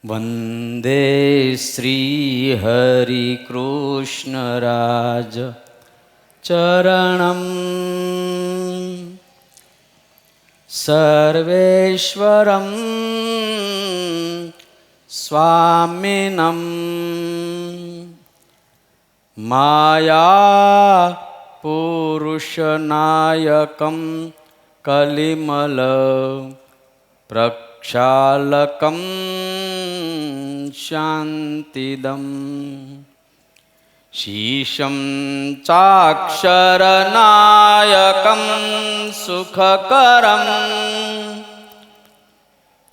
વંદે શ્રી હરિકૃષ્ણરાજ ચરણમ સર્વેશ્વરમ સ્વામિનમ માયા પુરુષનાયકમ કલિમલ પ્રક્ષાલકમ શાંતિદમ શીશમ ચાક્ષરનાયકમ સુખકરમ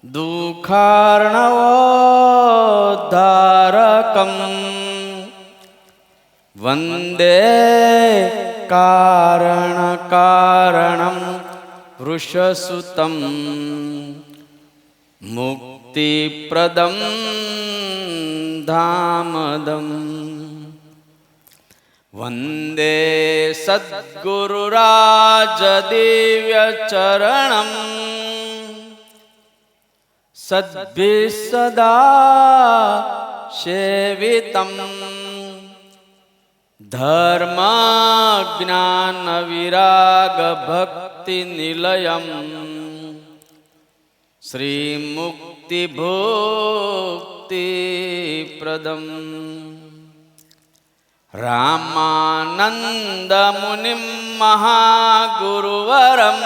દુઃખાર્ણવોદ્ધારકમ વંદે કારણકારણમ વૃષસુતમ મુક્તિપ્રદમ ધામદમ વંદે સદ્ગુરુરાજદિવ્યચરણમ સદ્ભિः સદા સેવિતમ ધર્મ જ્ઞાન વિરાગ ભક્તિ નિલયમ શ્રી મુક્તિ ભુક્તિ પ્રદમ રામાનંદ મુનિમ મહાગુરુવરમ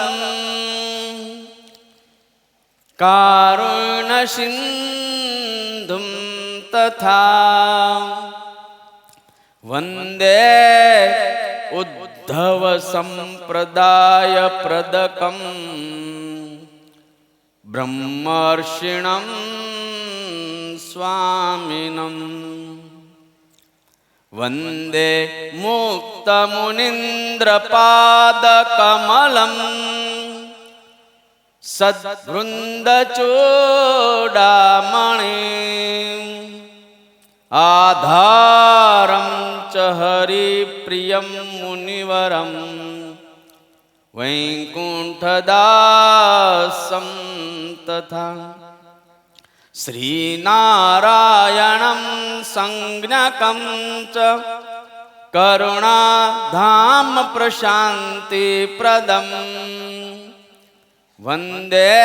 કારુણ્ય સિંધુમ તથા વંદે ઉદ્ધવ સંપ્રદાય પ્રદકમ બ્રહ્મર્ષિણં સ્વામિનમ વંદે મુક્તમુનીન્દ્રપાદકમલમ સદ્વૃંદચૂડામણિં આધારં ચ હરિપ્રિયં મુનિવરં વૈકુંઠદાસં તથા શ્રીનારાયણં સંજ્ઞકં ચ કરુણાધામ પ્રશાંતિપ્રદમ વંદે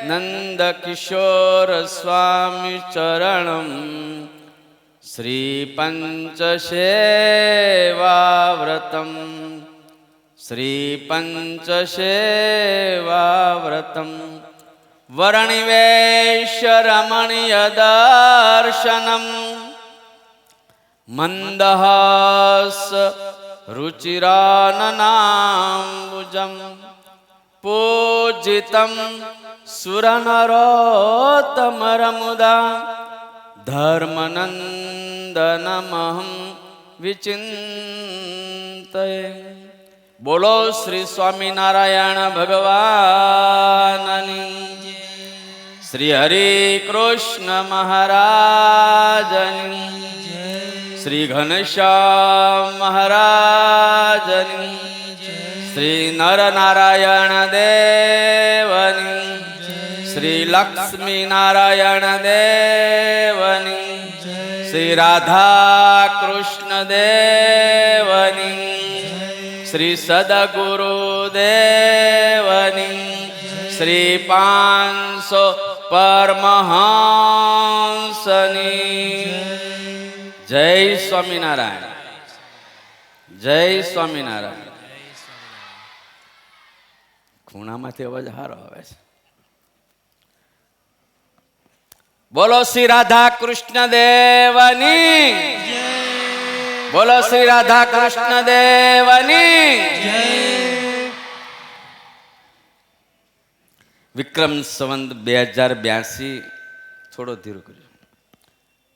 નંદકિશોર સ્વામી ચરણમ શ્રી પંચસેવાવ્રતમ શ્રી પંચસેવાવ્રતમ વર્ણિવેશરમણીય દર્શનમ મંદહાસ રુચિરાનનાંબુજમ પૂજિતમ સુરનરોત્તમરમુદા ધર્મનંદનમહં વિચિંતયે. બોલો શ્રી સ્વામિનારાયણ ભગવાનની, શ્રી હરિ કૃષ્ણ મહારાજની, શ્રી ઘનશ્યામ મહારાજની, શ્રી નરનારાયણ દેવની, શ્રી લક્ષ્મી નારાયણ દેવની, શ્રી રાધા કૃષ્ણ દેવની, શ્રી સદગુરુ દેવની, શ્રી 500 પરમહંસની. જય સ્વામિનારાયણ, જય સ્વામિનારાયણ. ખૂણામાંથી અવાજ સારો આવે છે. બોલો શ્રી રાધા કૃષ્ણ દેવની, બોલો શ્રી રાધા કૃષ્ણ દેવની. વિક્રમ સંવત 2082, થોડો ધીરો કર્યો,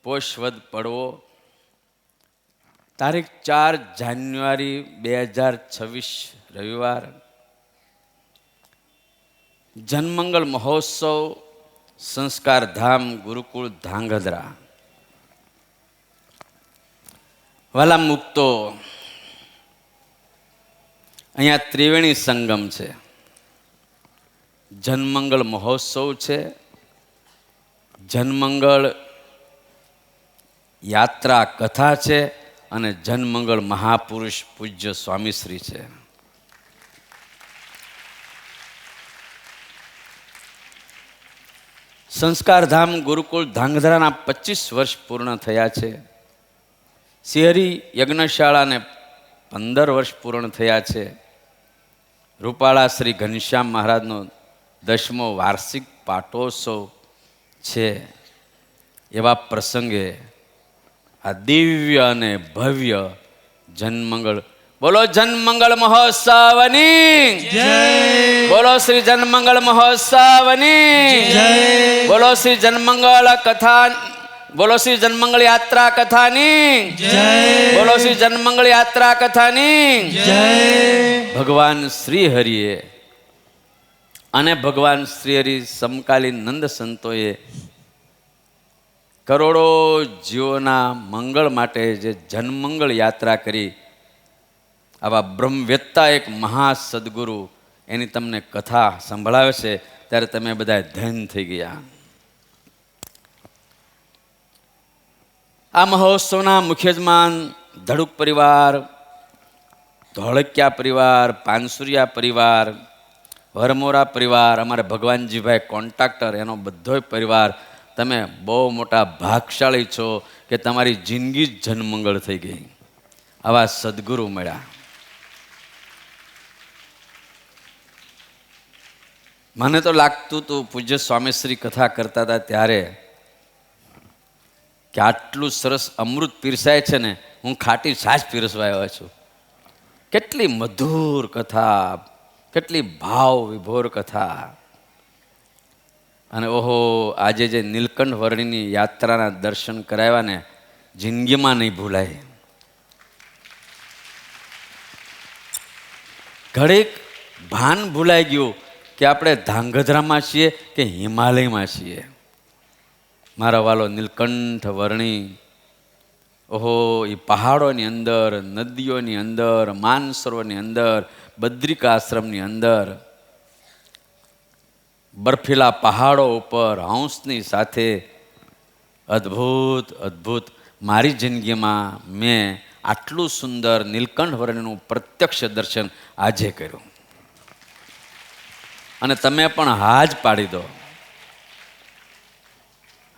પોષવદ પડવો, તારીખ 4 જાન્યુઆરી 2026 રવિવાર. જનમંગલ મહોત્સવ સંસ્કાર ધામ ગુરુકુળ ધાંગધ્રા. વાલા મુક્તો, અહીંયા ત્રિવેણી સંગમ છે, જનમંગલ મહોત્સવ છે, જનમંગળ યાત્રા કથા છે અને જનમંગળ મહાપુરુષ પૂજ્ય સ્વામીશ્રી છે. સંસ્કારધામ ગુરુકુળ ધાંગધ્રાના 25 વર્ષ પૂર્ણ થયા છે. શ્રીહરિ યજ્ઞશાળાને 15 વર્ષ પૂર્ણ થયા છે. રૂપાળા શ્રી ઘનશ્યામ મહારાજનો 10મો વાર્ષિક પાટોત્સવ છે. એવા પ્રસંગે આ દિવ્ય અને ભવ્ય જનમંગળ, બોલો જનમંગળ મહોત્સવની જય, બોલો શ્રી જનમંગળ મહોત્સવની જય, બોલો શ્રી જનમંગળ કથા, બોલો શ્રી જનમંગળ યાત્રા કથાની જય, બોલો શ્રી જનમંગળ યાત્રા કથાની જય. ભગવાન શ્રી હરિએ અને ભગવાન શ્રી હરિ સમકાલીન નંદ સંતોએ કરોડો જીવોના મંગળ માટે જે જનમંગળ યાત્રા કરી, આવા બ્રહ્મવેત્તા એક મહા સદગુરુ એની તમને કથા સંભળાવે છે ત્યારે તમે બધા ધન્ય થઈ ગયા. આ મહોત્સવના મુખ્ય યજમાન ધડુક પરિવાર, ધોળકિયા પરિવાર, પાનસુરિયા પરિવાર, વરમોરા પરિવાર, અમારે ભગવાનજીભાઈ કોન્ટ્રાક્ટર, એનો બધોય પરિવાર, તમે બહુ મોટા ભાગશાળી છો કે તમારી જિંદગી જ જનમંગળ થઈ ગઈ. આવા સદગુરુ મળ્યા. મને તો લાગતું હતું પૂજ્ય સ્વામીશ્રી કથા કરતા હતા ત્યારે કે આટલું સરસ અમૃત પીરસાય છે ને, હું ખાટી છાશ પીરસવા આવ્યો છું. કેટલી મધુર કથા, કેટલી ભાવ વિભોર કથા. અને ઓહો, આજે જે નીલકંઠ વર્ણિની યાત્રાના દર્શન કરાવ્યા ને, જિંદગીમાં નહીં ભૂલાય. ઘડીક ભાન ભૂલાઈ ગયું કે આપણે ધાંગધ્રામાં છીએ કે હિમાલયમાં છીએ. મારા વાલો નીલકંઠ વર્ણી, ઓહો, એ પહાડોની અંદર, નદીઓની અંદર, માનસરોવરની અંદર, બદ્રિકા આશ્રમની અંદર, બર્ફીલા પહાડો ઉપર હંસની સાથે અદ્ભુત અદ્ભુત. મારી જિંદગીમાં મેં આટલું સુંદર નીલકંઠ વર્ણનું પ્રત્યક્ષ દર્શન આજે કર્યું. અને તમે પણ હાજ પાડી દો.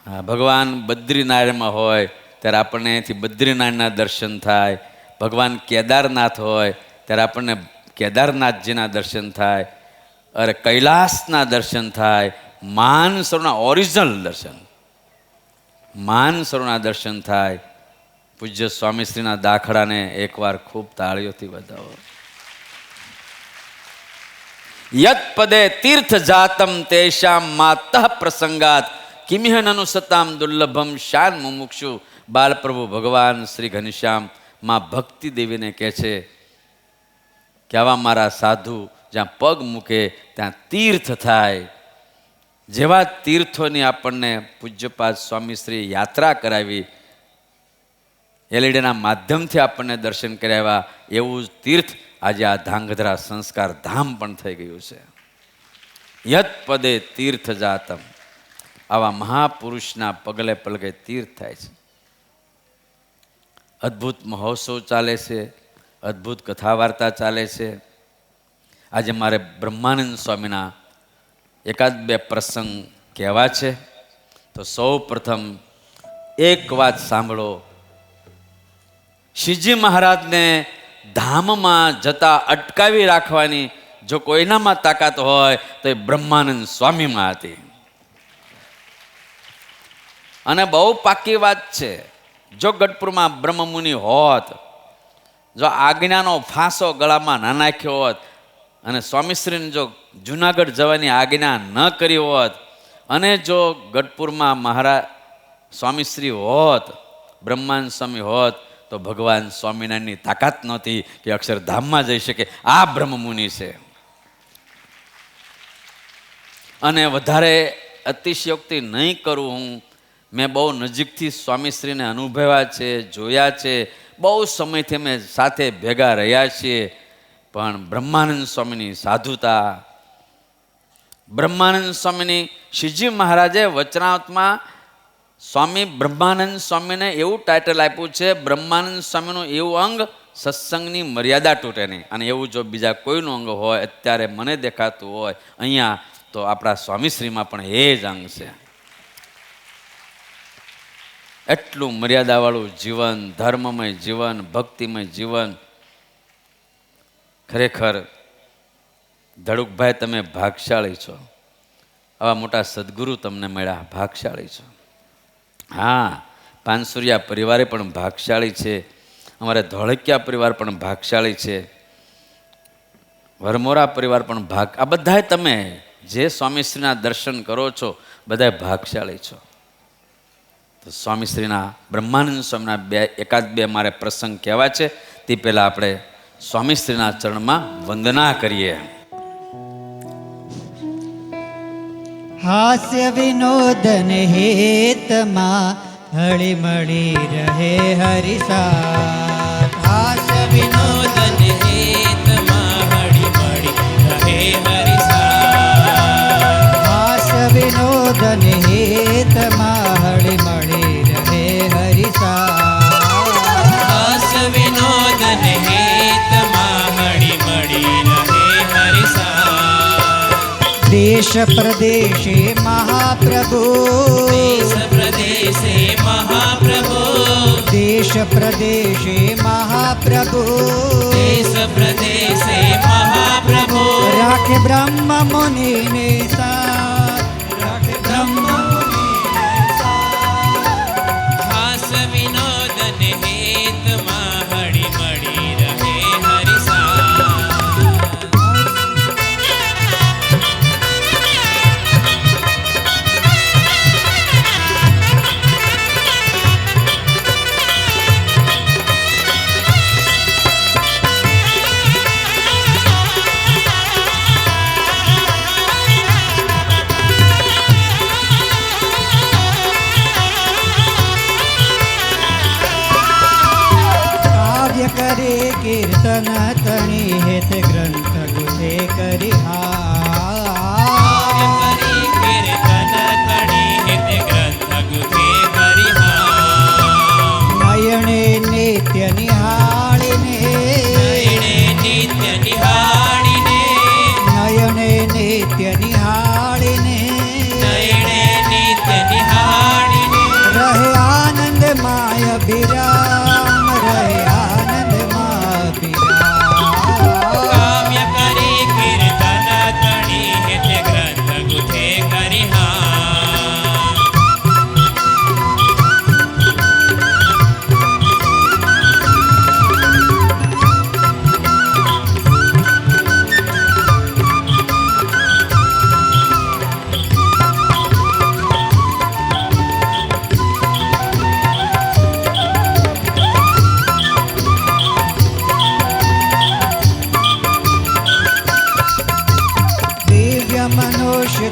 હા, ભગવાન બદ્રીનારાયણમાં હોય ત્યારે આપણને અહીંથી બદ્રીનારાયણના દર્શન થાય. ભગવાન કેદારનાથ હોય ત્યારે આપણને કેદારનાથજીના દર્શન થાય. અરે કૈલાસના દર્શન થાય. માનસરોવરના ઓરિજિનલ દર્શન, માનસરોવરના દર્શન થાય. પૂજ્ય સ્વામીશ્રીના દાખલાને એકવાર ખૂબ તાળીઓથી વધાવો. યત પદે તીર્થ જાતમ તેષામ માતઃ પ્રસંગાત કિમિહ નનુસતામ દુર્લભમ શાન મુમુક્ષુ. બાલપ્રભુ ભગવાન શ્રી ઘનશ્યામ માં ભક્તિ દેવીને કહે છે કે આવા મારા સાધુ જ્યાં પગ મૂકે ત્યાં તીર્થ થાય. જેવા તીર્થોની આપણને પૂજ્યપાદ સ્વામીશ્રી યાત્રા કરાવી, એલઈડીના માધ્યમથી આપણને દર્શન કરાવ્યા, એવું જ તીર્થ આજે આ ધાંગધ્રા સંસ્કાર ધામ પણ થઈ ગયું છે. યત પદે તીર્થ જાતમ, આવા મહાપુરુષના પગલે પગલે તીર્થ થાય છે. અદ્ભુત મહોત્સવ ચાલે છે, અદ્ભુત કથા વાર્તા ચાલે છે. આજે મારે બ્રહ્માનંદ સ્વામીના એકાદ બે પ્રસંગ કહેવા છે. તો સૌ પ્રથમ એક વાત સાંભળો. શ્રીજી મહારાજને ધામમાં જતા અટકાવી રાખવાની જો કોઈનામાં તાકાત હોય તો એ બ્રહ્માનંદ સ્વામીમાં હતી. અને બહુ પાકી વાત છે. જો ગઢપુરમાં બ્રહ્મમુનિ હોત, જો આજ્ઞાનો ફાંસો ગળામાં ના નાખ્યો હોત અને સ્વામીશ્રીને જો જુનાગઢ જવાની આજ્ઞા ન કરી હોત, અને જો ગઢપુરમાં મહારાજ સ્વામીશ્રી હોત, બ્રહ્માનંદ સ્વામી હોત, તો ભગવાન સ્વામિનારાયણની તાકાત નહોતી કે અક્ષરધામમાં જઈ શકે. આ બ્રહ્મમુનિ છે. અને વધારે અતિશયોક્તિ નહીં કરું, હું મેં બહુ નજીકથી સ્વામીશ્રીને અનુભવ્યા છે, જોયા છે. બહુ સમયથી અમે સાથે ભેગા રહ્યા છીએ. પણ બ્રહ્માનંદ સ્વામીની સાધુતા, બ્રહ્માનંદ સ્વામીની શ્રીજી મહારાજે વચનાવતમાં સ્વામી બ્રહ્માનંદ સ્વામીને એવું ટાઇટલ આપ્યું છે, બ્રહ્માનંદ સ્વામીનું એવું અંગ સત્સંગની મર્યાદા તૂટે નહીં. અને એવું જો બીજા કોઈનું અંગ હોય અત્યારે મને દેખાતું હોય અહીંયા, તો આપણા સ્વામીશ્રીમાં પણ એ જ અંગ છે. એટલું મર્યાદાવાળું જીવન, ધર્મમય જીવન, ભક્તિમય જીવન. ખરેખર ધડુકભાઈ, તમે ભાગશાળી છો. આવા મોટા સદગુરુ તમને મળ્યા, ભાગશાળી છો. હા, પાનસુરિયા પરિવારે પણ ભાગશાળી છે. અમારે ધોળકિયા પરિવાર પણ ભાગશાળી છે. વરમોરા પરિવાર પણ આ બધાય તમે જે સ્વામીશ્રીના દર્શન કરો છો બધાય ભાગશાળી છો. તો સ્વામીશ્રીના બ્રહ્માનંદ સ્વામીના એકાદ બે મારે પ્રસંગ કહેવા છે. તે પહેલાં આપણે સ્વામીશ્રીના ચરણમાં વંદના કરીએ. હાસ્ય વિનોદન હેતમાં હળી મળી રહે હરિસાથ. હાસ્ય વિનોદન હેતમાં હળી મળી રહે હરિસાથ. હાસ્ય વિનોદન હેતમાં હળી મળી રહે હરિસાથ. હાસ્ય વિનોદન હેતમાં હળી મળી રહે હરિસાથ. દેશ પ્રદેશે મહાપ્રભુ, દેશ પ્રદેશે મહાપ્રભુ, દેશ પ્રદેશે મહાપ્રભુ, દેશ પ્રદેશે મહાપ્રભુ. રાખે બ્રહ્મ મુનિને સાથ, રાખે બ્રહ્મ મુનિને સાથ. હાસ વિનોદન હેતમાં હળી મળી રહે હરિસાથ. કરે કીર્તન તણી હેત ગ્રંથ ગુથે કરી. હા કીર્તન તણી હેત ગ્રંથ ગુથે કરી. નયણે નિત્ય નિહાળીને, નયણે નિત્ય નિહાળીને, નયણે નિત્ય નિહાળીને, નયણે નિત્ય નિહાળીને. રહે આનંદ માય અભિરામ, રહે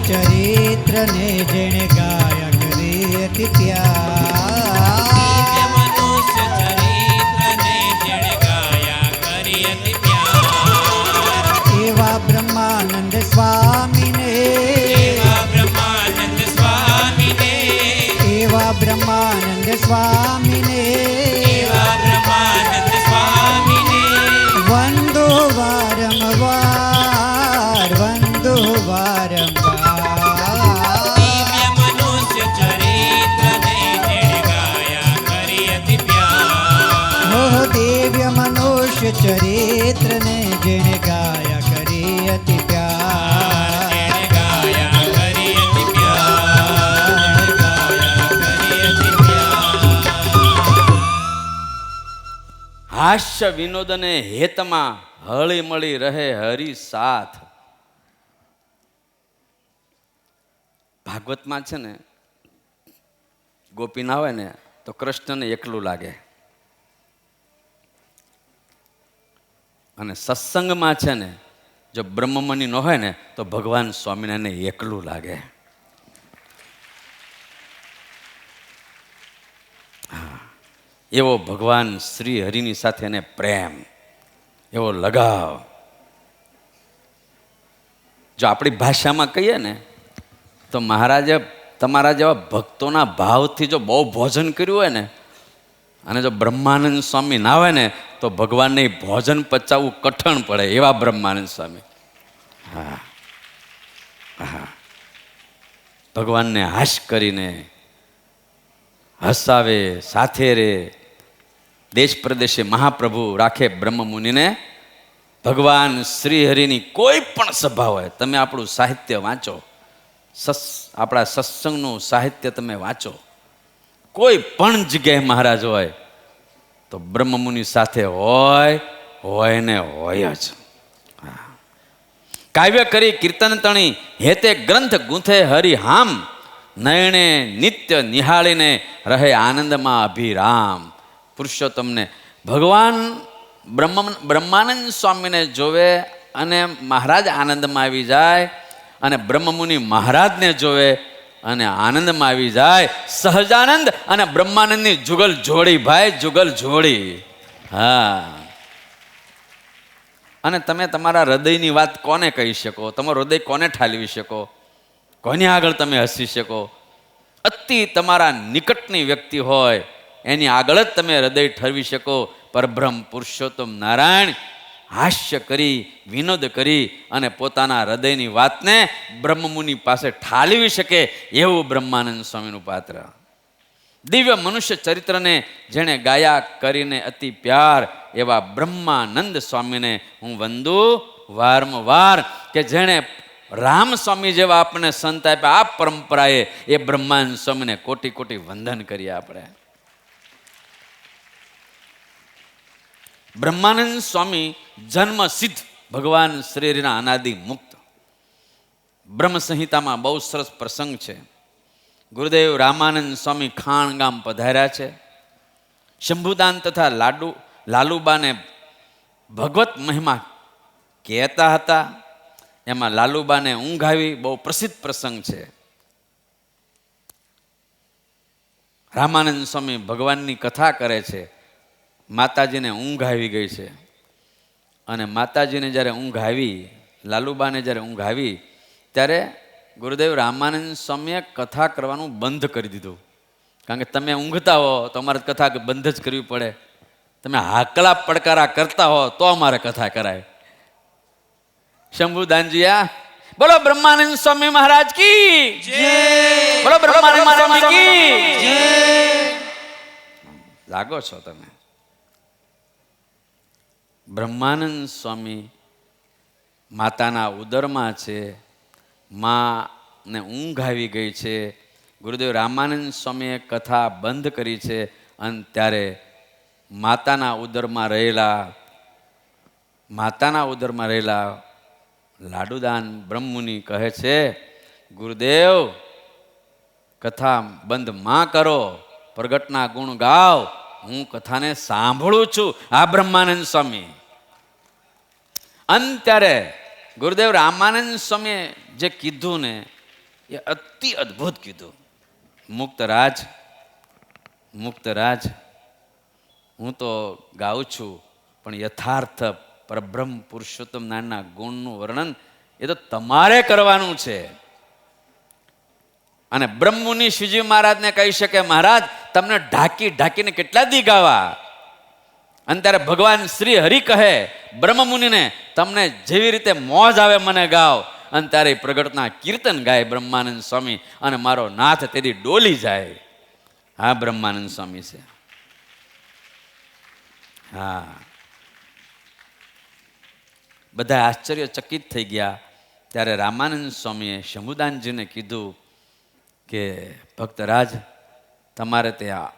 ચરિત્ર ને જેણે ગાયા કરે અતિ પ્યાર. મનુષ્ય ચરિત્ર ને જેણે ગાયા કરે અતિ પ્યાર. એવા બ્રહ્માનંદ સ્વામીને, એવા બ્રહ્માનંદ સ્વામીને, એવા બ્રહ્માનંદ સ્વામીને, એવા બ્રહ્માનંદ સ્વામીને. વંદો વારંવાર, વંદો વારંવાર. દિવ્ય મનુષ્ય ચરિત્ર ને જેણે ગાયા કરી અતિ પ્યાર. જેણે ગાયા કરી અતિ પ્યાર, ગાયા કરી અતિ પ્યાર. હાસ્ય વિનોદને હેતમાં હળી મળી રહે હરિ સાથ. ભાગવતમાં છે ને, ગોપી ના હોય ને તો કૃષ્ણને એકલું લાગે, અને સત્સંગમાં છે ને જો બ્રહ્મમની ન હોય ને તો ભગવાન સ્વામિનારાયણને એકલું લાગે. હા, એવો ભગવાન શ્રી હરિની સાથે એને પ્રેમ, એવો લગાવ. જો આપણી ભાષામાં કહીએ ને તો મહારાજે તમારા જેવા ભક્તોના ભાવથી જો બહુ ભોજન કર્યું હોય ને, અને જો બ્રહ્માનંદ સ્વામી ના હોય ને તો ભગવાનને ભોજન પચાવવું કઠણ પડે, એવા બ્રહ્માનંદ સ્વામી. હા હા, ભગવાનને હાશ કરીને હસાવે, સાથે રે, દેશ પ્રદેશે મહાપ્રભુ રાખે બ્રહ્મ મુનિને. ભગવાન શ્રી હરિની કોઈ પણ સભા હોય, તમે આપણું સાહિત્ય વાંચો, આપણા સત્સંગનું સાહિત્ય તમે વાંચો, કોઈ પણ જગ્યાએ મહારાજ હોય તો બ્રહ્મ મુનિ સાથે હોય ને હોય જ. કાવ્ય કરી કીર્તન તણી હેતે ગ્રંથ ગૂંથે હરિહામ, નયણે નિત્ય નિહાળીને રહે આનંદમાં અભિરામ. પુરુષોત્તમને ભગવાન બ્રહ્માનંદ સ્વામીને જોવે અને મહારાજ આનંદમાં આવી જાય, અને બ્રહ્મમુનિ મહારાજને જોવે અને આનંદમાં આવી જાય. સહજાનંદ અને બ્રહ્માનંદની જુગલ જોડી, ભાઈ જુગલ જોડી. હા, અને તમે તમારા હૃદયની વાત કોને કહી શકો? તમારું હૃદય કોને ઠાલવી શકો? કોની આગળ તમે હસી શકો? અતિ તમારા નિકટની વ્યક્તિ હોય એની આગળ જ તમે હૃદય ઠરવી શકો. પરબ્રહ્મ પુરુષોત્તમ નારાયણ હાસ્ય કરી, વિનોદ કરી અને પોતાના હૃદયની વાતને બ્રહ્મમુનિ પાસે ઠાલવી શકે એવું બ્રહ્માનંદ સ્વામીનું પાત્ર. દિવ્ય મનુષ્ય ચરિત્રને જેણે ગાયા કરીને અતિ પ્યાર, એવા બ્રહ્માનંદ સ્વામીને હું વંદુ વારંવાર, કે જેણે રામ સ્વામી જેવા આપણને સંત આપ્યા આ પરંપરાએ, એ બ્રહ્માનંદ સ્વામીને કોટી કોટી વંદન કરીએ આપણે. બ્રહ્માનંદ સ્વામી જન્મ સિદ્ધ ભગવાન શ્રી હરિના અનાદિ મુક્ત. બ્રહ્મ સંહિતામાં બહુ સરસ પ્રસંગ છે. ગુરુદેવ રામાનંદ સ્વામી ખાણ ગામ પધાર્યા છે. શંભુદાન તથા લાલુબાને ભગવત મહિમા કહેતા હતા. એમાં લાલુબાને ઊંઘ આવી, બહુ પ્રસિદ્ધ પ્રસંગ છે. રામાનંદ સ્વામી ભગવાનની કથા કરે છે. માતાજીને ઊંઘ આવી ગઈ છે, અને માતાજીને જ્યારે ઊંઘ આવી, લાલુબાને જ્યારે ઊંઘ આવી, ત્યારે ગુરુદેવ રામાનંદ સ્વામીએ કથા કરવાનું બંધ કરી દીધું. કારણ કે તમે ઊંઘતા હો તો અમારે કથા બંધ જ કરવી પડે. તમે હાકલા પડકારા કરતા હો તો અમારે કથા કરાય. શંભુદાનજીયા, બોલો બ્રહ્માનંદ સ્વામી મહારાજ કી જય, બોલો બ્રહ્માનંદ સ્વામી કી જય. લાગો છો તમે. બ્રહ્માનંદ સ્વામી માતાના ઉદરમાં છે, માને ઊંઘ આવી ગઈ છે. ગુરુદેવ રામાનંદ સ્વામીએ કથા બંધ કરી છે, અને ત્યારે માતાના ઉદરમાં રહેલા લાડુદાન બ્રહ્મમુનિ કહે છે, ગુરુદેવ કથા બંધ માં કરો, પ્રગટના ગુણ ગાવ, હું કથાને સાંભળું છું. આ બ્રહ્માનંદ સ્વામી. ત્યારે ગુરુદેવ રામાનંદ સ્વામીએ જે કીધું ને એ અતિ અદ્ભુત કીધું. મુક્તરાજ, હું તો ગાઉં છું, પણ યથાર્થ પરબ્રહ્મ પુરુષોત્તમ નારાયણના ગુણનું વર્ણન એ તો તમારે કરવાનું છે. અને બ્રહ્મમુનિ શ્રીજી મહારાજને કહી શકે, મહારાજ તમને ઢાંકીને કેટલા દી ગાવા? અને ત્યારે ભગવાન શ્રી હરિ કહે બ્રહ્મમુનિને, તમને જેવી રીતે મોજ આવે મને ગાવ. અને ત્યારે પ્રગટના કીર્તન ગાય બ્રહ્માનંદ સ્વામી, અને મારો નાથ તેથી ડોલી જાય. હા, બ્રહ્માનંદ સ્વામી છે. હા, બધા આશ્ચર્યચકિત થઈ ગયા. ત્યારે રામાનંદ સ્વામીએ શંભુદાનજીને કીધું કે ભક્તરાજ, તમારે ત્યાં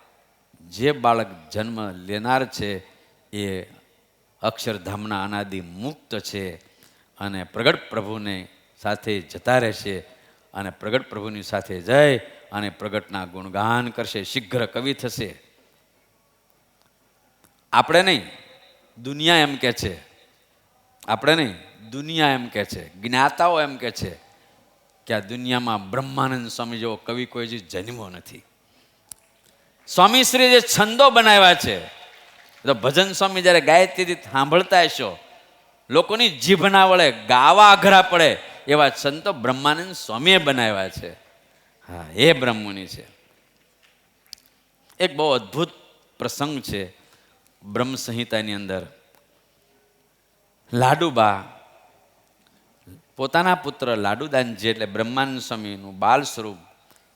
જે બાળક જન્મ લેનાર છે એ અક્ષરધામના અનાદિ મુક્ત છે, અને પ્રગટ પ્રભુને સાથે જતા રહેશે, અને પ્રગટ પ્રભુની સાથે જઈ અને પ્રગટના ગુણગાન કરશે, શીઘ્ર કવિ થશે. આપણે નહીં, દુનિયા એમ કે છે, આપણે નહીં, દુનિયા એમ કે છે, જ્ઞાતાઓ એમ કે છે કે આ દુનિયામાં બ્રહ્માનંદ સ્વામી જેવો કવિ કોઈ જ જન્મ્યો નથી. સ્વામીશ્રી જે છંદો બનાવ્યા છે, તો ભજન સ્વામી જ્યારે ગાયત્રી સાંભળતા હશો, લોકોની જીભના વડે ગાવા અઘરા પડે એવા છંદ તો બ્રહ્માનંદ સ્વામીએ બનાવ્યા છે. હા, એ બ્રહ્મમુનિ છે. એક બહુ અદ્ભુત પ્રસંગ છે બ્રહ્મ સંહિતાની અંદર. લાડુબા પોતાના પુત્ર લાડુદાનજી એટલે બ્રહ્માનંદ સ્વામીનું બાલ સ્વરૂપ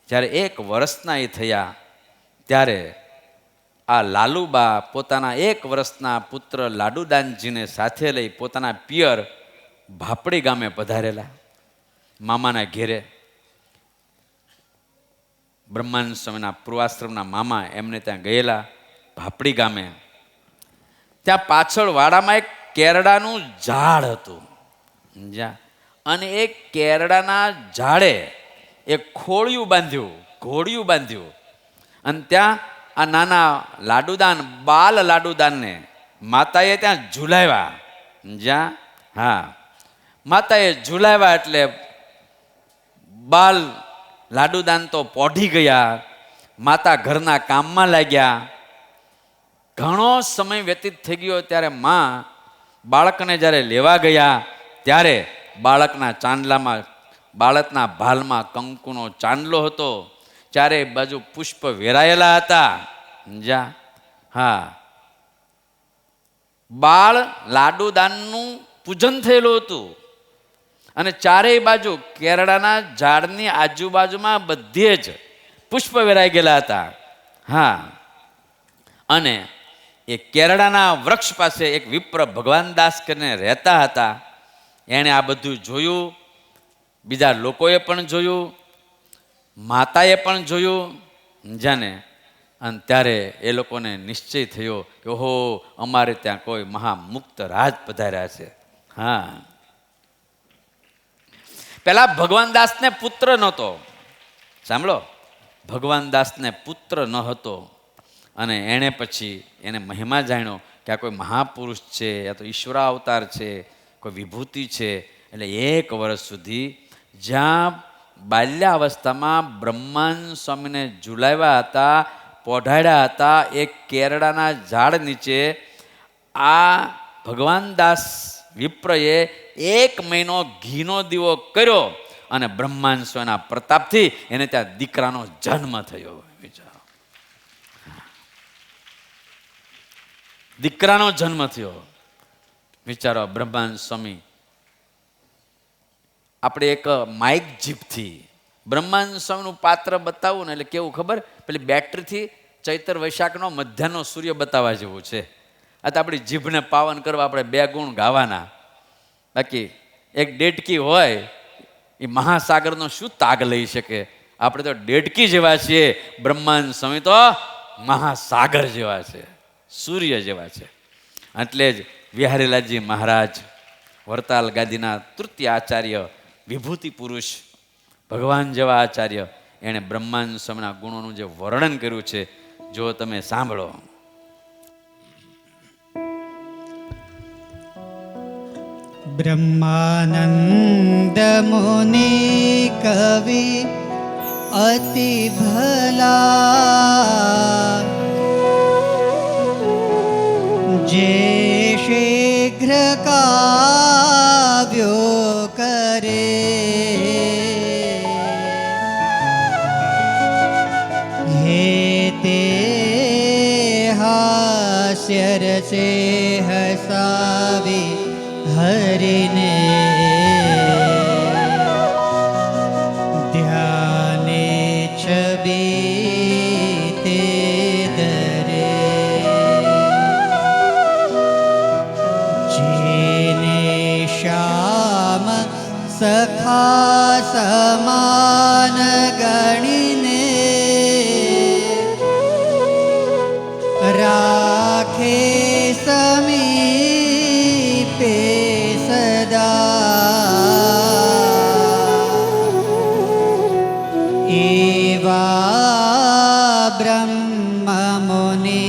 જ્યારે 1 વર્ષના એ થયા ત્યારે આ લાલુબા પોતાના 1 વર્ષના પુત્ર લાડુદાનજીને સાથે લઈ પોતાના પિયર ભાપડી ગામે પધારેલા, મામાના ઘેરે. બ્રહ્માનંદ સ્વામીના પૂર્વાશ્રમના મામા એમને ત્યાં ગયેલા ભાપડી ગામે. ત્યાં પાછળ વાડામાં એક કેરડાનું ઝાડ હતું. જ્યાં અને એ કેરડાના ઝાડે એક ખોળિયું બાંધ્યું, ઘોડિયું બાંધ્યું. અને ત્યાં આ નાના લાડુદાન, બાલ લાડુદાનને માતાએ ત્યાં ઝુલાવ્યા. જ્યાં હા, માતાએ ઝુલાવ્યા એટલે બાલ લાડુદાન તો પોઢી ગયા. માતા ઘરના કામમાં લાગ્યા. ઘણો સમય વ્યતીત થઈ ગયો ત્યારે માં બાળકને જ્યારે લેવા ગયા ત્યારે બાળકના ચાંદલામાં, બાળકના ભાલમાં કંકુનો ચાંદલો હતો. ચારે બાજુ પુષ્પ વેરાયેલા હતા. જા હા, બાળ લાડુદાનનું પૂજન થયેલું હતું. અને ચારેય બાજુ કેરડાના ઝાડની આજુબાજુમાં બધે જ પુષ્પ વેરાઈ ગયેલા હતા. હા, અને એ કેરડાના વૃક્ષ પાસે એક વિપ્ર ભગવાન દાસ કરીને રહેતા હતા. એણે આ બધું જોયું, બીજા લોકોએ પણ જોયું, માતાએ પણ જોયું. જાને અને ત્યારે એ લોકોને નિશ્ચય થયો કે ઓહો, અમારે ત્યાં કોઈ મહામુક્ત રાજ પધાર્યા છે. હા, પેલા ભગવાન દાસને પુત્ર નહોતો. સાંભળો, ભગવાન દાસને પુત્ર ન હતો. અને એણે પછી એને મહિમા જાણ્યો કે આ કોઈ મહાપુરુષ છે, આ તો ઈશ્વર અવતાર છે, કોઈ વિભૂતિ છે. એટલે 1 વર્ષ સુધી જ્યાં બાલ્યાવસ્થામાં બ્રહ્માનંદ સ્વામીને ઝુલાવ્યા હતા, પોઢાડ્યા હતા, એક કેરડાના ઝાડ નીચે આ ભગવાન દાસ વિપ્રએ 1 મહિનો ઘીનો દીવો કર્યો અને બ્રહ્માનંદ સ્વામીના પ્રતાપથી એને ત્યાં દીકરાનો જન્મ થયો. વિચારો, દીકરાનો જન્મ થયો. વિચારો, બ્રહ્માનંદ સ્વામી આપણે એક માઇક જીપથી બ્રહ્માનંદ સ્વામીનું પાત્ર બતાવવું ને એટલે કેવું ખબર, પેલી બેટરીથી ચૈત્ર વૈશાખનો મધ્યાહનો સૂર્ય બતાવવા જેવું છે. આ તો આપણી જીભને પાવન કરવા આપણે 2 ગુણ ગાવાના. બાકી એક ડેડકી હોય એ મહાસાગરનો શું તાગ લઈ શકે? આપણે તો ડેડકી જેવા છીએ, બ્રહ્માનંદ સ્વામી તો મહાસાગર જેવા છે, સૂર્ય જેવા છે. એટલે જ વિહારીલાલજી મહારાજ વરતાલ ગાદીના તૃતીય આચાર્ય, વિભૂતિ પુરુષ, ભગવાન જેવા આચાર્ય, એણે બ્રહ્માનંદ સ્વામીના ગુણોનું જે વર્ણન કર્યું છે, જો તમે સાંભળો. બ્રહ્માનંદ મુનિ કવિ અતિ ભલા, જે શીઘ્ર કાવ્યો કરે, હે તે હાસ્ય રસે હસાવી હરિને, ધ્યાને છબી તે દરે, જેને શ્યામ સખા સમાન ગણીને, રાખે સમીપે એવા બ્રહ્મ મુનિ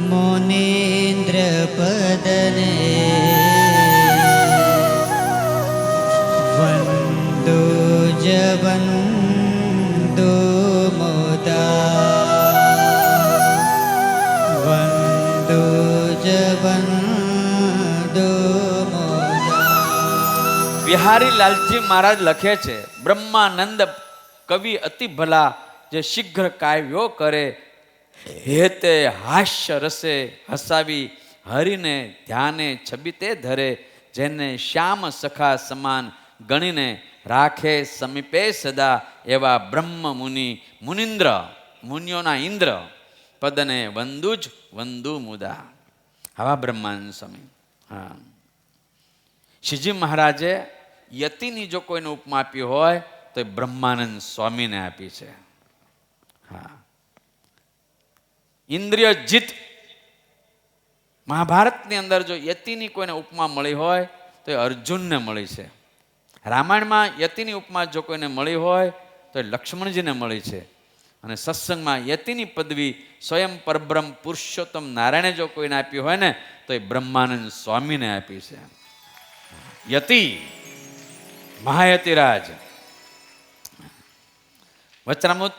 મુનીન્દ્ર પદને વંદો જવંદો મોદા, વંદો જવંદો મોદા. વિહારી લાલજી મહારાજ લખે છે, બ્રહ્માનંદ કવિ અતિ ભલા જે શીઘ્ર કાવ્યો કરે, હેતે હાસ્ય રસે હસાવી હરિને ધ્યાને છબી તે ધરે, જેને શ્યામ સખા સમાન ગણીને રાખે સમીપે સદા, એવા બ્રહ્મ મુનિ મુનિન્દ્ર મુનિઓના ઇન્દ્ર પદને વંદુ જ વંદુ મુદા. આવા બ્રહ્માનંદ સ્વામી. હા, શ્રીજી મહારાજે યતિની જો કોઈને ઉપમા આપી હોય તો એ બ્રહ્માનંદ સ્વામીને આપી છે. હા, ઇન્દ્રિય જીત. મહાભારતની અંદર જો યતિની કોઈને ઉપમા મળી હોય તો એ અર્જુનને મળી છે. રામાયણમાં યતિની ઉપમા જો કોઈને મળી હોય તો એ લક્ષ્મણજીને મળી છે. અને સત્સંગમાં યતિની પદવી સ્વયં પરબ્રહ્મ પુરુષોત્તમ નારાયણે જો કોઈને આપી હોય ને તો એ બ્રહ્માનંદ સ્વામીને આપી છે. યતિ મહાયતિરાજ. વચનામૃત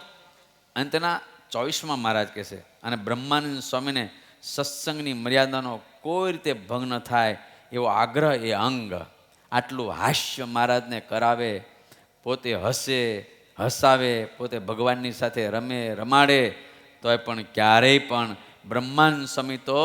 અંતના 24માં મહારાજ કહે છે, અને બ્રહ્માનંદ સ્વામીને સત્સંગની મર્યાદાનો કોઈ રીતે ભંગ ન થાય એવો આગ્રહ એ અંગ. આટલું હાસ્ય મહારાજને કરાવે, પોતે હસે હસાવે, પોતે ભગવાનની સાથે રમે રમાડે, તોય પણ ક્યારેય પણ બ્રહ્માનંદ સ્વામી તો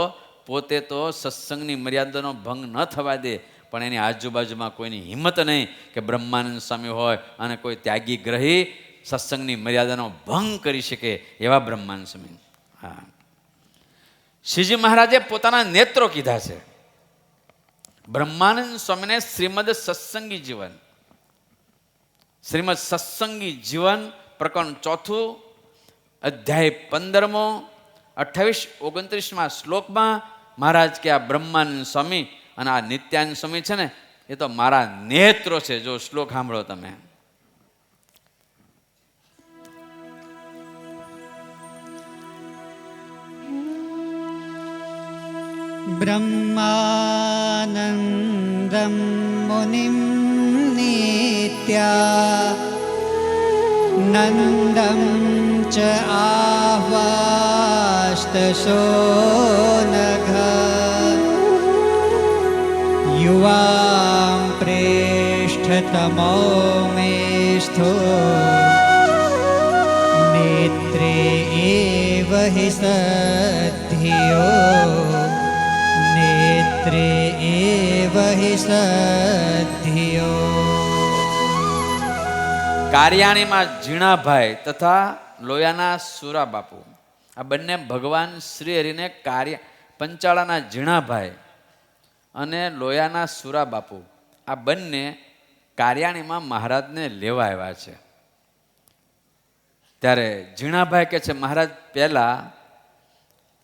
પોતે તો સત્સંગની મર્યાદાનો ભંગ ન થવા દે, પણ એની આજુબાજુમાં કોઈની હિંમત નહીં કે બ્રહ્માનંદ સ્વામી હોય અને કોઈ ત્યાગી ગ્રહી સત્સંગની મર્યાદાનો ભંગ કરી શકે એવા બ્રહ્માનંદ સ્વામી. હા, શ્રીજી મહારાજે પોતાના નેત્રો કીધા છે. બ્રહ્માનંદ સ્વામીને શ્રીમદ સત્સંગી જીવન, શ્રીમદ સત્સંગી જીવન પ્રકરણ 4 અધ્યાય 15 28-29 શ્લોકમાં મહારાજ કે આ બ્રહ્માનંદ સ્વામી અને આ નિત્યાનંદ સ્વામી છે ને એ તો મારા નેત્રો છે. જો શ્લોક સાંભળો તમે. બ્રહ્માનંદમ મુનિમ નિત્યા નંદમ ચ આહ્વાસ્તસો નઘ યુવાં પ્રેષ્ઠતમો મેસ્થો નેત્રે એવ હિ સદ્ધિયો નેત્રે એવ હિ સદ્ધિયો. કારિયાણીમાં ઝીણાભાઈ તથા લોયાના સુરા બાપુ, આ બંને ભગવાન શ્રી હરિને પંચાળાના ઝીણાભાઈ અને લોયાના સુરા બાપુ આ બંને કારિયાણીમાં મહારાજને લેવા આવ્યા છે. ત્યારે ઝીણાભાઈ કહે છે મહારાજ પહેલા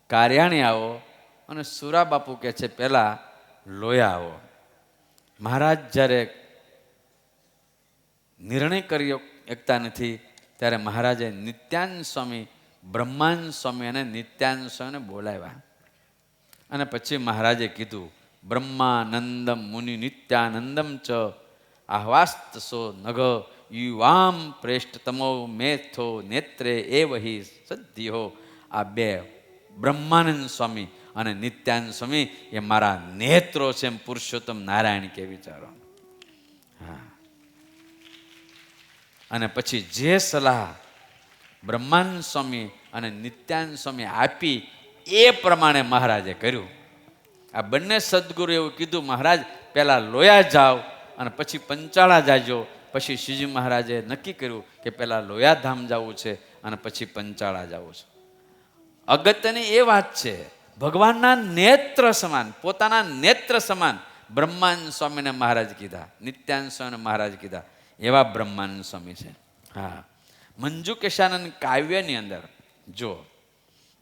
કારિયાણી આવો, અને સુરા બાપુ કહે છે પહેલા લોયા આવો. મહારાજ જ્યારે નિર્ણય કરી શકતા નથી ત્યારે મહારાજે નિત્યાનંદ સ્વામી, બ્રહ્માનંદ સ્વામી અને નિત્યાનંદ સ્વામીને બોલાવ્યા. અને પછી મહારાજે કીધું બ્રહ્માનંદમ મુનિ નિત્યાનંદમ ચ આહ્વાસ્તસો નઘ યુવામ પ્રેષ્ઠતમો મેથો નેત્રે એવ હિ સદ્ધિયો. આ બે બ્રહ્માનંદ સ્વામી અને નિત્યાનંદ સ્વામી એ મારા નેત્રો છે એમ પુરુષોત્તમ નારાયણ કે વિચારો. હા, અને પછી જે સલાહ બ્રહ્માનંદ સ્વામી અને નિત્યાનંદ સ્વામી આપી એ પ્રમાણે મહારાજે કર્યું. આ બંને સદગુરુ એવું કીધું મહારાજ પહેલા લોયા જાઓ અને પછી પંચાળા જાજો. પછી શ્રીજી મહારાજે નક્કી કર્યું કે પહેલા લોયાધામ જવું છે અને પછી પંચાળા જવું છે. અગત્યની એ વાત છે, ભગવાનના નેત્ર સમાન, પોતાના નેત્ર સમાન બ્રહ્માનંદ સ્વામીને મહારાજ કીધા, નિત્યાનંદ સ્વામીને મહારાજ કીધા એવા બ્રહ્માનંદ સ્વામી છે. હા, મંજુ કેશાનંદ કાવ્યની અંદર જો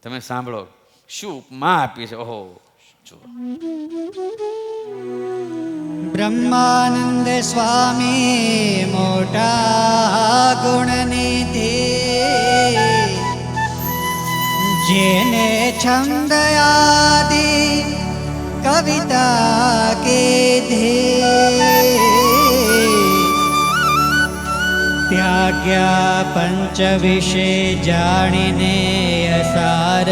તમે સાંભળો શું ઉપમા આપી છે. ઓહો, જો બ્રહ્માનંદ સ્વામી મોટા ગુણનિધિ, જેને છંદ આદિ કવિતા કીધી, ત્યાગ્યા પંચ વિશે જાણીને અસાર,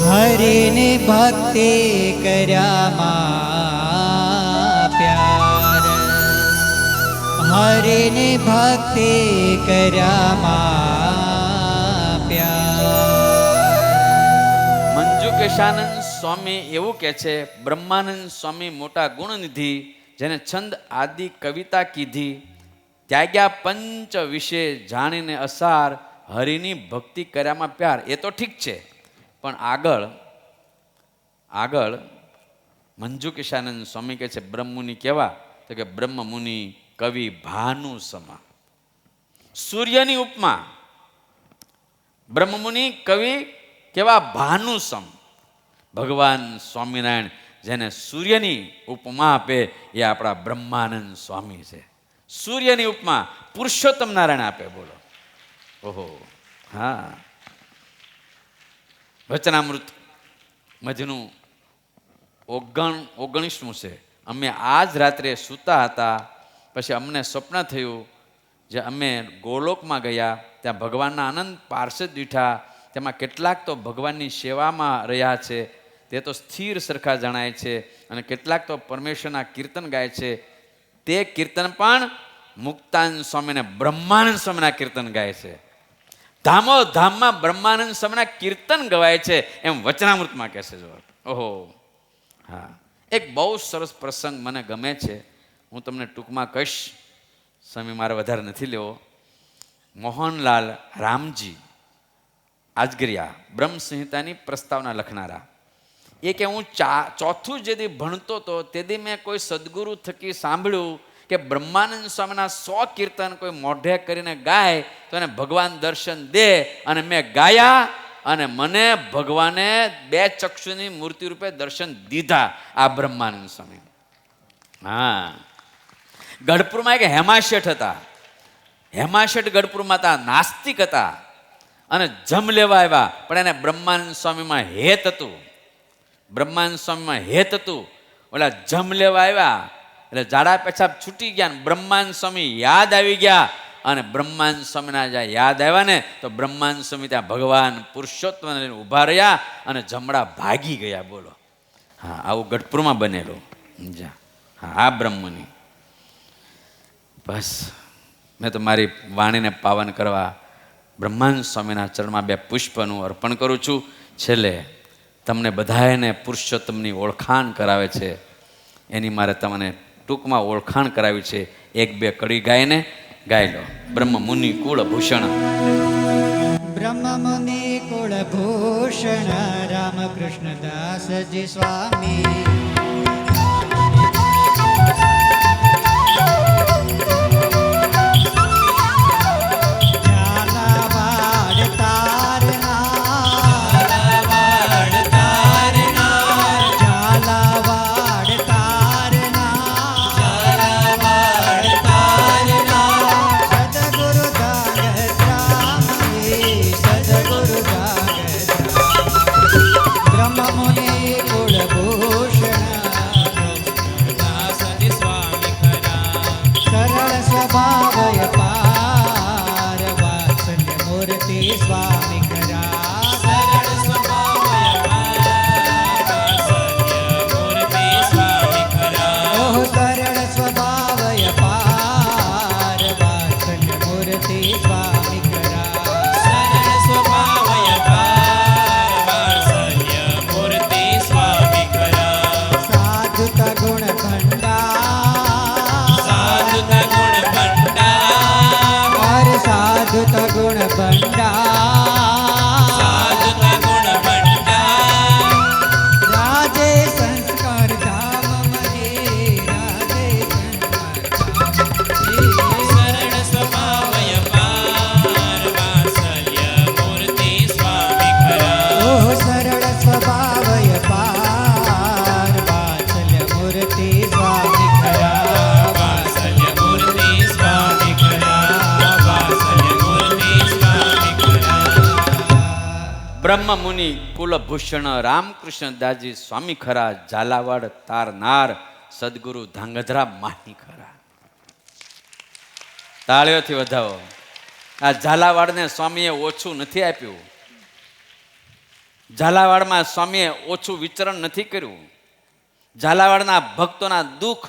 હરિની ભક્તિ કર્યામાં પ્યાર, હરિની ભક્તિ કર્યા માપ્યા. મંજુ કેશાનંદ સ્વામી એવું કહે છે, બ્રહ્માનંદ સ્વામી મોટા ગુણનિધિ, જેને છંદ આદિ કવિતા કીધી, ત્યાગ્યા પંચ વિશે જાણીને અસાર, હરિની ભક્તિ કર્યામાં પ્યાર. એ તો ઠીક છે, પણ આગળ મંજુ કિશાનંદ સ્વામી કહે છે બ્રહ્મમુનિ કેવા, તો કે બ્રહ્મમુનિ કવિ ભાનુ સમા. સૂર્યની ઉપમા, બ્રહ્મમુનિ કવિ કેવા ભાનુ સમ. ભગવાન સ્વામિનારાયણ જેને સૂર્યની ઉપમા આપે એ આપણા બ્રહ્માનંદ સ્વામી છે. સૂર્યની ઉપમા પુરુષોત્તમ નારાયણ આપે. બોલો, ઓહો. હા, વચનામૃત મધનું 19મું છે. અમે આજ રાત્રે સૂતા હતા, પછી અમને સ્વપ્ન થયું જે અમે ગોલોકમાં ગયા, ત્યાં ભગવાનના અનંત પાર્ષદ દીઠા, તેમાં કેટલાક તો ભગવાનની સેવામાં રહ્યા છે, તે તો સ્થિર સરખા જણાય છે, અને કેટલાક તો પરમેશ્વરના કીર્તન ગાય છે. તે કીર્તન પણ મુક્તાનંદ સ્વામીને બ્રહ્માનંદ સ્વામીના કીર્તન ગાય છે. ધામો ધામમાં બ્રહ્માનંદ સ્વામીના કીર્તન ગવાય છે, એમ વચનામૃતમાં કહે છે. જો ઓહો. હા, એક બહુ સરસ પ્રસંગ મને ગમે છે, હું તમને ટૂંકમાં કહીશ, સમય મારે વધારે નથી લેવો. મોહનલાલ રામજી આજગરિયા, બ્રહ્મસંહિતાની પ્રસ્તાવના લખનારા, એ કે હું ચોથું જેદી ભણતો હતો તેથી મેં કોઈ સદગુરુ થકી સાંભળ્યું કે બ્રહ્માનંદ સ્વામીના 100 કીર્તન કોઈ મોઢે કરીને ગાય તો એને ભગવાન દર્શન દે. અને મેં ગાયા અને મને ભગવાને 2 ચક્ષુની મૂર્તિ રૂપે દર્શન દીધા. આ બ્રહ્માનંદ સ્વામી. હા, ગઢપુરમાં એક હેમાશેઠ હતા. હેમાશેઠ ગઢપુરમાં હતા, નાસ્તિક હતા, અને જમ લેવા આવ્યા, પણ એને બ્રહ્માનંદ સ્વામીમાં હેત હતું. બ્રહ્માનંદ સ્વામીમાં હેત હતું. ઓલા જમ લેવા આવ્યા એટલે ઝાડા પેશાબ છૂટી ગયા, ને બ્રહ્માનંદ સ્વામી યાદ આવી ગયા. અને બ્રહ્માનંદ સ્વામીના જ્યાં યાદ આવ્યા ને, તો બ્રહ્માનંદ સ્વામી ત્યાં ભગવાન પુરુષોત્તમ લઈને ઊભા રહ્યા અને જમણા ભાગી ગયા. બોલો. હા, આવું ગઢપુરમાં બનેલું. હા, આ બ્રહ્મની. બસ મેં તો મારી વાણીને પાવન કરવા બ્રહ્માનંદ સ્વામીના ચરણમાં 2 પુષ્પનું અર્પણ કરું છું. છેલ્લે તમને બધાને પુરુષોત્તમની ઓળખાણ કરાવે છે, એની મારે તમને ટૂંકમાં ઓળખાણ કરાવી છે. 1-2 કડી ગાઈને ગાઈ લો. બ્રહ્મ મુનિ કુળ ભૂષણ, બ્રહ્મમુનિ કુળભૂષણ રામકૃષ્ણદાસજી સ્વામી. બ્રહ્મ મુનિ કુલભૂષણ રામકૃષ્ણદાસજી સ્વામી ખરા, ઝાલાવાડ તારનાર સદગુરુ ધાંગધ્રા માહી ખરા. તાળીઓથી વધાવો. આ ઝાલાવાડને સ્વામીએ ઓછું નથી આપ્યું. ઝાલાવાડમાં સ્વામીએ ઓછું વિચરણ નથી કર્યું. ઝાલાવાડના ભક્તોના દુઃખ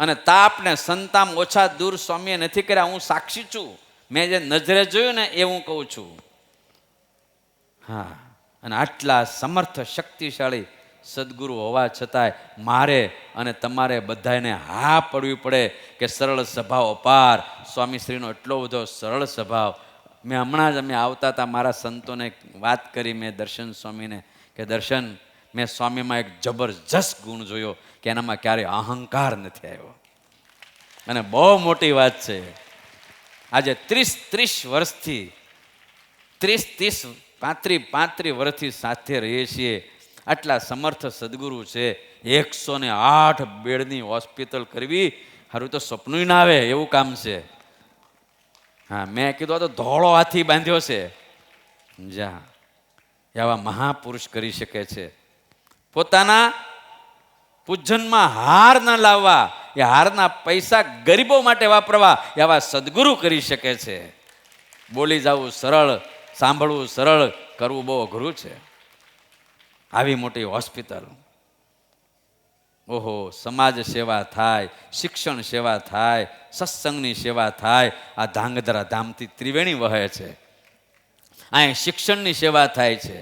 અને તાપ ને સંતાપ ઓછા દૂર સ્વામીએ નથી કર્યા. હું સાક્ષી છું, મેં જે નજરે જોયું ને એ હું કહું છું. હા, અને આટલા સમર્થ શક્તિશાળી સદગુરુ હોવા છતાંય મારે અને તમારે બધાને હા પડવી પડે કે સરળ સ્વભાવ અપાર સ્વામીશ્રીનો એટલો બધો સરળ સ્વભાવ. મેં હમણાં જ અમે આવતા હતા મારા સંતોને વાત કરી મેં દર્શન સ્વામીને કે દર્શન, મેં સ્વામીમાં એક જબરજસ્ત ગુણ જોયો કે એનામાં ક્યારેય અહંકાર નથી આવ્યો. અને બહુ મોટી વાત છે, આજે 30 વર્ષથી 35 વર્ષથી સાથે રહીએ છીએ. આટલા સમર્થ સદગુરુ છે. 108 બેડની હોસ્પિટલ કરવી સારું તો સપનું ના આવે એવું કામ છે. હા, મેં કીધું તો ધોળો હાથી બાંધ્યો છે. જા એવા મહાપુરુષ કરી શકે છે. પોતાના પૂજનમાં હાર ન લાવવા, એ હારના પૈસા ગરીબો માટે વાપરવા એવા સદગુરુ કરી શકે છે. બોલી જવું સરળ, સાંભળવું સરળ, કરવું બહુ અઘરું છે. આવી મોટી હોસ્પિટલ, ઓહો, સમાજ સેવા થાય, શિક્ષણ સેવા થાય, સત્સંગની સેવા થાય. આ ધાંગધ્રા ધામથી ત્રિવેણી વહે છે. અહીં શિક્ષણની સેવા થાય છે.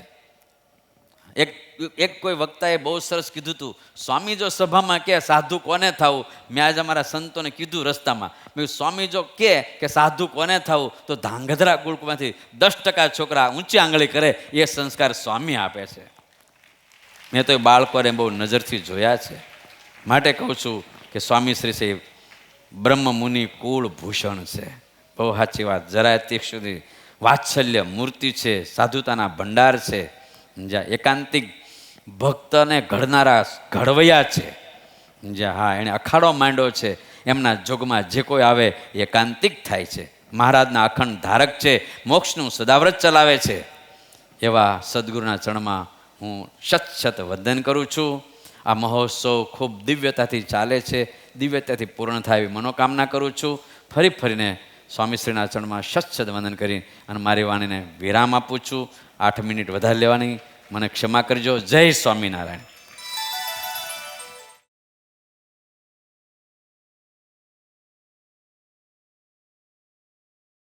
એક કોઈ વક્તાએ બહુ સરસ કીધું હતું, સ્વામી જો સભામાં કે સાધુ કોને થવું, મેં આજે અમારા સંતોને કીધું રસ્તામાં, મેં સ્વામી જો કે સાધુ કોને થવું તો ધાંગધ્રા ગુરુકુળમાંથી 10% છોકરા ઊંચી આંગળી કરે એ સંસ્કાર સ્વામી આપે છે. મેં તો એ બાળકોને બહુ નજરથી જોયા છે. માટે કહું છું કે સ્વામી શ્રી છે બ્રહ્મ મુનિ કુળ ભૂષણ છે. બહુ સાચી વાત. જરાય તીક સુધી વાત્સલ્ય મૂર્તિ છે, સાધુતાના ભંડાર છે, જ્યાં એકાંતિક ભક્તને ઘડનારા ઘડવૈયા છે. જ્યાં હા, એણે અખાડો માંડ્યો છે, એમના જોગમાં જે કોઈ આવે એકાંતિક થાય છે. મહારાજના અખંડ ધારક છે, મોક્ષનું સદાવ્રત ચલાવે છે. એવા સદગુરુના ચરણમાં હું શત વંદન કરું છું. આ મહોત્સવ ખૂબ દિવ્યતાથી ચાલે છે, દિવ્યતાથી પૂર્ણ થાય એવી મનોકામના કરું છું. ફરીને સ્વામીશ્રીના ચરણમાં શત વંદન કરી અને મારી વાણીને વિરામ આપું છું. 8 મિનિટ વધારે લેવાની મને ક્ષમા કરજો. જય સ્વામિનારાયણ.